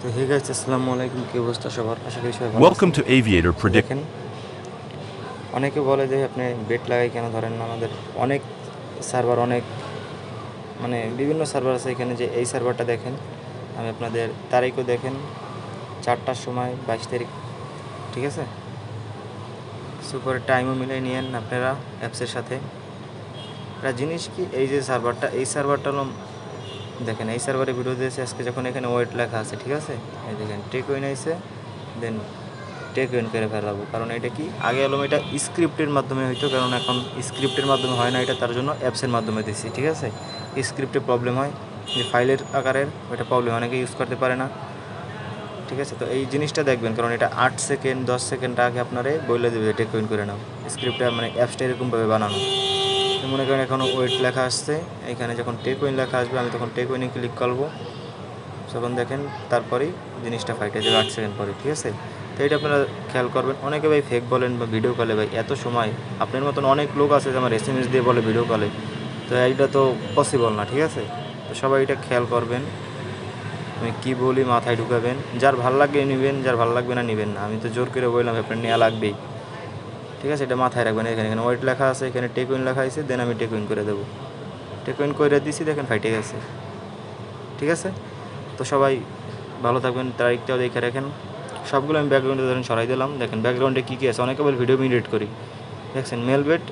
তো hey guys, আসসালামু আলাইকুম। কি অবস্থা সবার? আশা করি সবাই ভালো Welcome আছেন। to Aviator Predict. দেখেন, অনেকে বলে যে আপনি বেট লাগাই কেন ধরেন না। আমাদের অনেক সার্ভার, অনেক মানে বিভিন্ন সার্ভার আছে এখানে। যে এই সার্ভারটা দেখেন, আমি আপনাদের তারিখও দেখেন, 4টার সময় 22 তারিখ, ঠিক আছে। সুপার টাইমও মিলাই নিয়েন আপনারা অ্যাপসের সাথে। একটা জিনিস কি, এই যে সার্ভারটা, এই সার্ভারটা হলো, দেখেন এই সার্ভারে ভিডিও দিয়েছে আজকে। যখন এখানে ওয়েট লেখা আছে, ঠিক আছে, এই দেখেন টেক উইন আইসে, দেন টেক উইন করে ফেলাবো। কারণ এটা কি, আগে হলো এটা স্ক্রিপ্টের মাধ্যমে হইতো, কারণ এখন স্ক্রিপ্টের মাধ্যমে হয় না এটা, তার জন্য অ্যাপসের মাধ্যমে দিচ্ছি, ঠিক আছে। স্ক্রিপ্টে প্রবলেম হয়, যে ফাইলের আকারের ওইটা প্রবলেম, অনেকে ইউজ করতে পারে না, ঠিক আছে। তো এই জিনিসটা দেখবেন, কারণ এটা 8 সেকেন্ড 10 সেকেন্ড আগে আপনারে বলে দেবে টেক উইন করে নাও। স্ক্রিপ্টটা মানে অ্যাপসটা এরকমভাবে বানানো। মনে করেন এখন ওয়েট লেখা আসছে, এখানে যখন টেক উইন লেখা আসবে আমি তখন টেক উইনে ক্লিক করবো। যখন দেখেন তারপরেই জিনিসটা ফাইটে যাবে 8 সেকেন্ড পরে, ঠিক আছে। তো এটা আপনারা খেয়াল করবেন। অনেকে ভাই ফেক বলেন বা ভিডিও কলে, ভাই এত সময় আপনার মতন অনেক লোক আছে যে আমার SMS দিয়ে বলে ভিডিও কলে, তো এইটা তো পসিবল না, ঠিক আছে। তো সবাই এটা খেয়াল করবেন, আমি কী বলি মাথায় ঢুকাবেন। যার ভাল লাগবে নেবেন, যার ভাল লাগবে না নেবেন না। আমি তো জোর করে বললাম আপনার নেওয়া লাগবেই, ঠিক আছে। এটা মাথায় রাখবেন। এখানে এখানে ওয়েট লেখা আছে, এখানে টেক উইন লেখা আছে, দেন আমি টেক উইন করে দেবো। টেক উইন করে দিছি, দেখেন ফাইটে গেছে, ঠিক আছে। তো সবাই ভালো থাকবেন, তারিখটাও দেখে রাখেন। সবগুলো আমি ব্যাকগ্রাউন্ডে ধরেন সরাই দিলাম। দেখেন ব্যাকগ্রাউন্ডে কী কী আছে, অনেকে বলে ভিডিও মিডিয়েট করি, দেখছেন মেলবেট